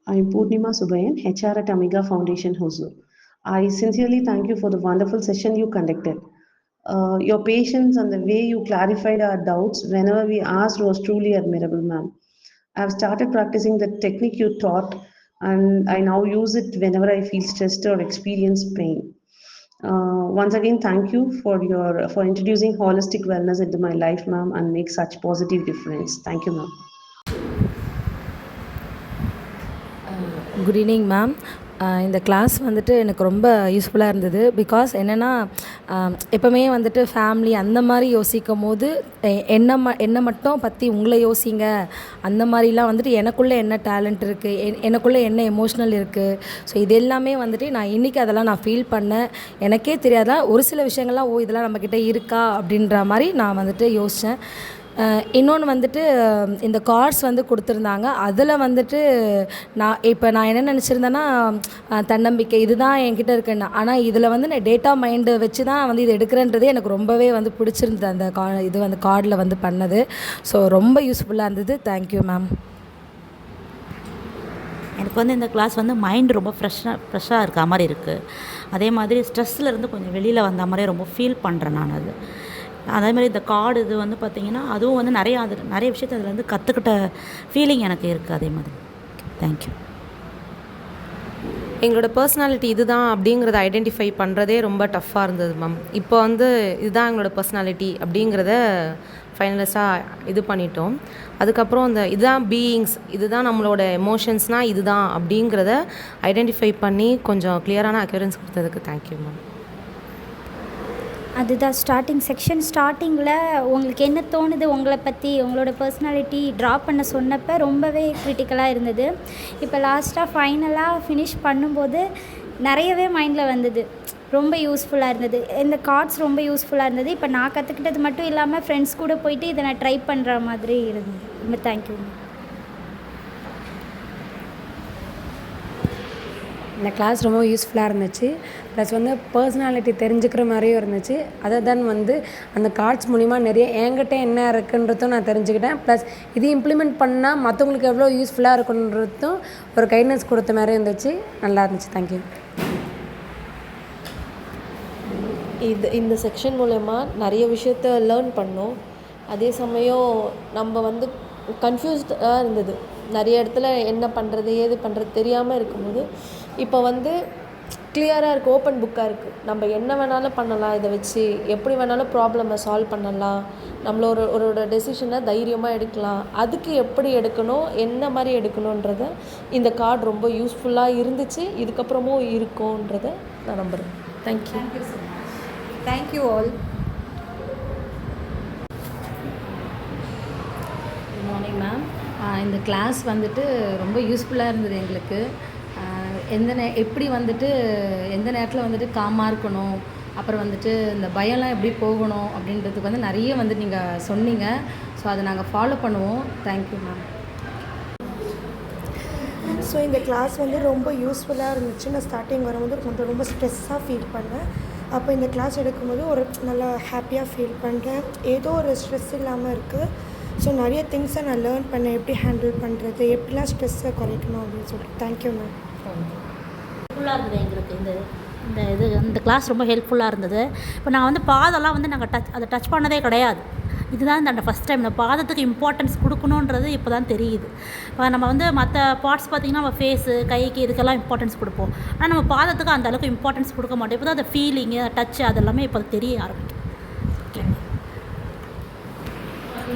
I'm Purnima Subayan, HR at Amiga Foundation, Hosur. I sincerely thank you for the wonderful session you conducted. Your patience and the way you clarified our doubts whenever we asked was truly admirable, ma'am. I've started practicing the technique you taught, and I now use it whenever I feel stressed or experience pain. Once again, thank you for introducing holistic wellness into my life, ma'am, and make such positive difference. Thank you, ma'am. Good evening ma'am. இந்த class வந்துட்டு எனக்கு ரொம்ப யூஸ்ஃபுல்லாக இருந்தது. Because என்னென்னா எப்போவுமே வந்துட்டு family அந்த மாதிரி யோசிக்கும் போது என்னை மட்டும் பற்றி உங்களை யோசிங்க, அந்த மாதிரிலாம் வந்துட்டு எனக்குள்ளே என்ன டேலண்ட் இருக்குது, எனக்குள்ளே என்ன எமோஷ்னல் இருக்குது, ஸோ இது எல்லாமே வந்துட்டு நான் இன்றைக்கி அதெல்லாம் நான் ஃபீல் பண்ணேன். எனக்கே தெரியாதா ஒரு சில விஷயங்கள்லாம் இதெல்லாம் நம்மக்கிட்ட இருக்கா அப்படின்ற மாதிரி நான் வந்துட்டு யோசித்தேன். இன்னொன்று வந்துட்டு இந்த கார்ட்ஸ் வந்து கொடுத்துருந்தாங்க. அதில் வந்துட்டு நான் என்ன நினச்சிருந்தேன்னா தன்னம்பிக்கை இதுதான் என்கிட்ட இருக்குன்னு. ஆனால் இதில் வந்து நான் டேட்டா மைண்டு வச்சு தான் வந்து இது எடுக்கிறேன்றதே எனக்கு ரொம்பவே வந்து பிடிச்சிருந்தது. அந்த இது வந்து கார்டில் வந்து பண்ணது. ஸோ ரொம்ப யூஸ்ஃபுல்லாக இருந்தது. Thank you ma'am. எனக்கு வந்து இந்த கிளாஸ் வந்து மைண்டு ரொம்ப ஃப்ரெஷ்ஷாக இருக்க மாதிரி இருக்குது. அதே மாதிரி ஸ்ட்ரெஸ்ஸில் கொஞ்சம் வெளியில் வந்த மாதிரி ரொம்ப ஃபீல் பண்ணுறேன் நான். அதே மாதிரி இந்த கார்டு இது வந்து பார்த்திங்கன்னா அதுவும் வந்து நிறைய விஷயத்தை அதில் வந்து கற்றுக்கிட்ட ஃபீலிங் எனக்கு இருக்குது. அதே மாதிரி தேங்க்யூ. எங்களோட பர்சனாலிட்டி இதுதான் அப்படிங்கிறத ஐடென்டிஃபை பண்ணுறதே ரொம்ப டஃப்பாக இருந்தது மேம். இப்போ வந்து இதுதான் எங்களோட பர்சனாலிட்டி அப்படிங்கிறத ஃபைனலிஸ்ட்டாக இது பண்ணிட்டோம். அதுக்கப்புறம் இதுதான் பீயிங்ஸ், இதுதான் நம்மளோட எமோஷன்ஸ்னால் இதுதான் அப்படிங்கிறத ஐடென்டிஃபை பண்ணி கொஞ்சம் கிளியரான அக்யூரன்ஸ் கொடுத்ததுக்கு தேங்க்யூ மேம். அதுதான் ஸ்டார்டிங்கில் உங்களுக்கு என்ன தோணுது உங்களை பற்றி, உங்களோட பர்சனாலிட்டி ட்ரா பண்ண சொன்னப்போ ரொம்பவே க்ரிட்டிக்கலாக இருந்தது. இப்போ லாஸ்ட்டாக ஃபைனலாக ஃபினிஷ் பண்ணும்போது நிறையவே மைண்டில் வந்தது. ரொம்ப யூஸ்ஃபுல்லாக இருந்தது. இந்த கார்ட்ஸ் ரொம்ப யூஸ்ஃபுல்லாக இருந்தது. இப்போ நான் கற்றுக்கிட்டது மட்டும் இல்லாமல் ஃப்ரெண்ட்ஸ் கூட போயிட்டு இதை நான் ட்ரை பண்ணுற மாதிரி இருந்தது. ரொம்ப தேங்க்யூ. இந்த கிளாஸ் ரொம்ப யூஸ்ஃபுல்லாக இருந்துச்சு. ப்ளஸ் வந்து பர்சனாலிட்டி தெரிஞ்சுக்கிற மாதிரியும் இருந்துச்சு. அதை தான் வந்து அந்த கார்ட்ஸ் மூலிமா நிறைய என்கிட்ட என்ன இருக்குன்றதும் நான் தெரிஞ்சுக்கிட்டேன். ப்ளஸ் இது இம்ப்ளிமெண்ட் பண்ணால் மற்றவங்களுக்கு எவ்வளோ யூஸ்ஃபுல்லாக இருக்குன்றதும் ஒரு கைட்னஸ் கொடுத்த மாதிரி இருந்துச்சு. நல்லா இருந்துச்சு. தேங்க்யூ. இந்த செக்ஷன் மூலமா நிறைய விஷயத்த லேர்ன் பண்ணோம். அதே சமயம் நம்ம வந்து கன்ஃபியூஸ்டாக இருந்தது. நிறைய இடத்துல என்ன பண்ணுறது ஏது பண்ணுறது தெரியாமல் இருக்கும்போது இப்போ வந்து கிளியராக இருக்குது, ஓப்பன் புக்காக இருக்குது. நம்ம என்ன வேணாலும் பண்ணலாம், இதை வச்சு எப்படி வேணாலும் ப்ராப்ளமை சால்வ் பண்ணலாம். நம்மளோட டெசிஷனை தைரியமாக எடுக்கலாம். அதுக்கு எப்படி எடுக்கணும், என்ன மாதிரி எடுக்கணுன்றத இந்த கார்டு ரொம்ப யூஸ்ஃபுல்லாக இருந்துச்சு, இதுக்கப்புறமும் இருக்கும்ன்றதை நான் நம்புகிறேன். Thank you. Thank you all. Good morning ma'am. இந்த கிளாஸ் வந்துட்டு ரொம்ப யூஸ்ஃபுல்லாக இருந்தது எங்களுக்கு. எப்படி வந்துட்டு எந்த நேரத்தில் வந்துட்டு காமாக இருக்கணும், அப்புறம் வந்துட்டு இந்த பயம்லாம் எப்படி போகணும் அப்படின்றதுக்கு வந்து நிறைய வந்து நீங்கள் சொன்னீங்க. ஸோ அதை நாங்கள் ஃபாலோ பண்ணுவோம். Thank you ma'am. ஸோ இந்த கிளாஸ் வந்து ரொம்ப யூஸ்ஃபுல்லாக இருந்துச்சு. நான் ஸ்டார்டிங் வரும்போது கொஞ்சம் ரொம்ப ஸ்ட்ரெஸ்ஸாக ஃபீல் பண்ணேன். அப்போ இந்த கிளாஸ் எடுக்கும்போது ஒரு நல்லா ஹாப்பியாக ஃபீல் பண்ணுறேன். ஏதோ ஒரு ஸ்ட்ரெஸ் இல்லாமல் இருக்குது. ஸோ நிறைய திங்ஸை நான் லேர்ன் பண்ணேன், எப்படி ஹேண்டில் பண்ணுறது, எப்படிலாம் ஸ்ட்ரெஸ்ஸை குறைக்கணும் அப்படின்னு சொல்லிட்டு. Thank you ma'am. ஹெல்ப்ஃபுல்லாக இருந்தது எங்களுக்கு இந்த கிளாஸ் ரொம்ப ஹெல்ப்ஃபுல்லாக இருந்தது. இப்போ நான் வந்து பாதெல்லாம் வந்து நாங்கள் அதை டச் பண்ணதே கிடையாது. இதுதான் இந்த ஃபஸ்ட் டைம் இந்த பாதத்துக்கு இம்பார்ட்டன்ஸ் கொடுக்கணுன்றது இப்போ தான் தெரியுது. இப்போ நம்ம வந்து மற்ற பார்ட்ஸ் பார்த்திங்கன்னா நம்ம ஃபேஸு கைக்கு இதுக்கெல்லாம் இம்பார்ட்டன்ஸ் கொடுப்போம். ஆனால் நம்ம பாதத்துக்கு அந்த அளவுக்கு இம்பார்ட்டன்ஸ் கொடுக்க மாட்டோம். இப்போ தான் அந்த ஃபீலிங்கு டச்சு அதெல்லாமே இப்போ தெரிய ஆரம்பிக்கும். ஓகே.